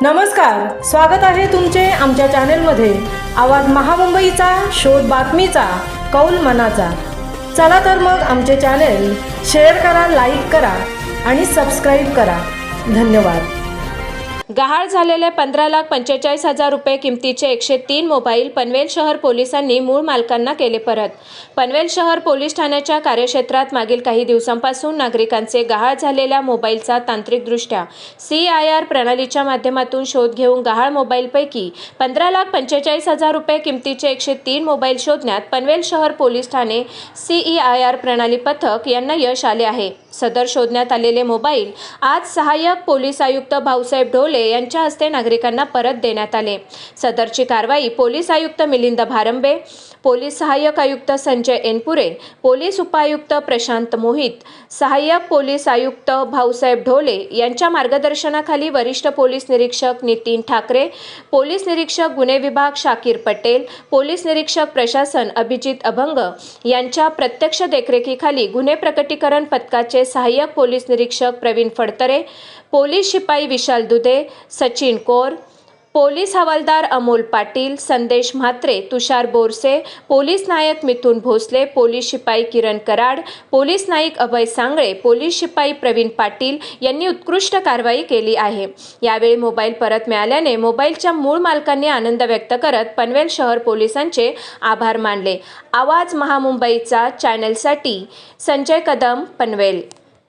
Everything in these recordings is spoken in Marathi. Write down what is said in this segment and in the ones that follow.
नमस्कार, स्वागत आहे तुमचे आमच्या चॅनेलमध्ये। आवाज महामुंबईचा, शोध बातमीचा, कौल मनाचा। चला तर मग आमचे चॅनेल शेअर करा, लाईक करा आणि सबस्क्राईब करा। धन्यवाद। गहाळ झालेले 15,45,000 रुपये किमतीचे 103 मोबाईल पनवेल शहर पोलिसांनी मूळ मालकांना केले परत। पनवेल शहर पोलीस ठाण्याच्या कार्यक्षेत्रात मागील काही दिवसांपासून नागरिकांचे गहाळ झालेल्या मोबाईलचा तांत्रिकदृष्ट्या CIR प्रणालीच्या माध्यमातून शोध घेऊन गहाळ मोबाईलपैकी 15,45,000 रुपये किमतीचे 103 मोबाईल शोधण्यात पनवेल शहर पोलीस ठाणे CIR प्रणाली पथक यांना यश आले आहे। सदर शोधण्यात आलेले मोबाईल आज सहाय्यक पोलीस आयुक्त भाऊसाहेब ढोले यांच्या हस्ते नागरिकांना परत देण्यात आले। सदरची कारवाई पोलीस आयुक्त मिलिंद भारंबे, पोलीस सहाय्यक आयुक्त संजय एनपुरे, पोलीस उपायुक्त प्रशांत मोहित, सहाय्यक पोलीस आयुक्त भाऊसाहेब ढोले यांच्या मार्गदर्शनाखाली वरिष्ठ पोलीस निरीक्षक नितीन ठाकरे, पोलीस निरीक्षक गुन्हे विभाग शाकीर पटेल, पोलीस निरीक्षक प्रशासन अभिजित अभंग यांच्या प्रत्यक्ष देखरेखीखाली गुन्हे प्रकटीकरण पथकाचे सहाय्यक पोलीस निरीक्षक प्रवीण फडतरे, पोलीस शिपाई विशाल दुधे, सचिन कौर, पोलीस हवालदार अमोल पाटील, संदेश म्हात्रे, तुषार बोरसे, पोलीस नायक मिथुन भोसले, पोलीस शिपाई किरण कराड, पोलीस नाईक अभय सांगळे, पोलीस शिपाई प्रवीण पाटील यांनी उत्कृष्ट कारवाई केली आहे। यावेळी मोबाईल परत मिळाल्याने मोबाईलच्या मूळ मालकांनी आनंद व्यक्त करत पनवेल शहर पोलिसांचे आभार मानले। आवाज महामुंबईचा चॅनलसाठी संजय कदम, पनवेल।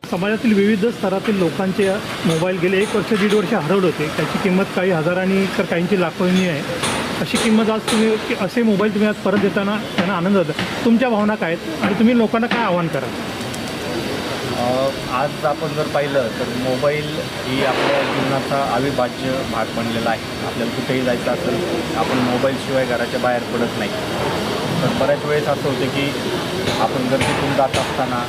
समाजातील विविध स्तरातील लोकांचे मोबाईल गेले 1 वर्ष 1.5 वर्ष हरवले होते। त्याची किंमत काही हजारांनी तर काहींची लाखोंनी आहे। अशी किंमत आज तुम्ही असे मोबाईल तुम्ही आज परत देताना त्यांना आनंद होता। तुमच्या भावना काय आहेत आणि तुम्ही लोकांना काय आवाहन कराल? आज आपण जर पाहिलं तर मोबाईल ही आपल्या जीवनाचा अविभाज्य भाग बनलेला आहे। आपल्याला कुठेही जायचं असेल आपण मोबाईलशिवाय घराच्या बाहेर पडत नाही। तर बऱ्याच वेळेस असं होतं की आपण जर तिथून जात असताना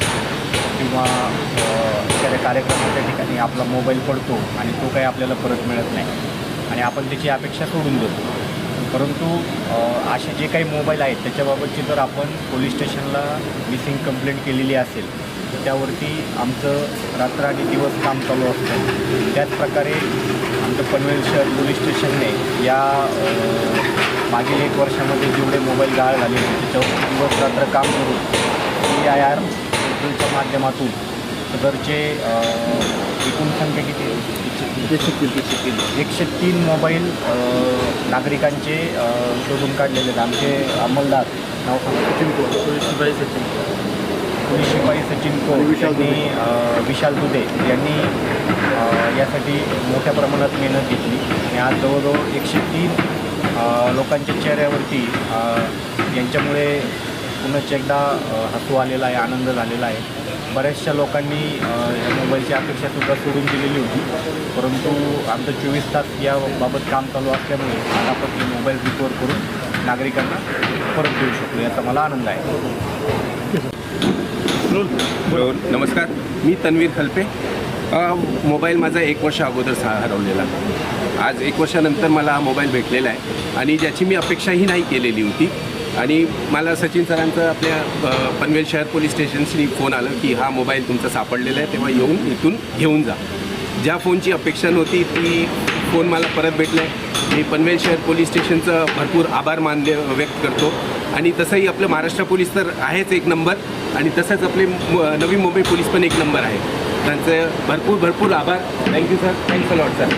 किंवा एखाद्या कार्यक्रमाच्या ठिकाणी आपला मोबाईल पडतो आणि तो काही आपल्याला परत मिळत नाही आणि आपण त्याची अपेक्षा सोडून देतो। परंतु असे जे काही मोबाईल आहेत त्याच्याबाबतची जर आपण पोलीस स्टेशनला मिसिंग कंप्लेंट केलेली असेल तर त्यावरती आमचं रात्र आणि दिवस काम चालू असतं। त्याचप्रकारे आमचं पनवेल शहर पोलीस स्टेशनने या मागील 1 वर्षामध्ये जेवढे मोबाईल गहाळ झाले त्याच्यावर दिवस रात्र काम करून CIR च्या माध्यमातून सदरचे एकूण संख्या किती 103 मोबाईल नागरिकांचे शोधून काढलेले आहेत। आमचे अंमलदार नाव सांगा, पोलीस शिपाई सचिन कौर यांनी विशाल दुधे यांनी यासाठी मोठ्या प्रमाणात मेहनत घेतली आणि आज जवळजवळ 103 लोकांच्या चेहऱ्यावरती यांच्यामुळे पुन्हा एकदा हसू आलेला आहे, आनंद झालेला आहे। बऱ्याचशा लोकांनी या मोबाईलची अपेक्षासुद्धा सोडून दिलेली होती, परंतु आमचं 24 तास याबाबत काम चालू असल्यामुळे आज आपण हे मोबाईल रिकवर करून नागरिकांना परत देऊ शकलो, याचा मला आनंद आहे। नमस्कार, मी तन्वीर खलपे। मोबाईल माझा 1 वर्ष अगोदर हरवलेला। आज 1 वर्षानंतर मला हा मोबाईल भेटलेला आहे आणि ज्याची मी अपेक्षाही नाही केलेली होती। आणि मला सचिन सरांचं आपल्या पनवेल शहर पोलीस स्टेशनशी फोन आला की हा मोबाईल तुमचा सापडलेला आहे, तेव्हा येऊन इथून घेऊन जा। ज्या फोनची अपेक्षा नव्हती ती फोन मला परत भेटला आहे। मी पनवेल शहर पोलीस स्टेशनचं भरपूर आभार व्यक्त करतो आणि तसंही आपलं महाराष्ट्र पोलीस तर आहेच 1 नंबर आणि तसंच आपले नवी मुंबई पोलीस पण 1 नंबर आहे। त्यांचे भरपूर आभार। Thank you sir, thanks a lot sir.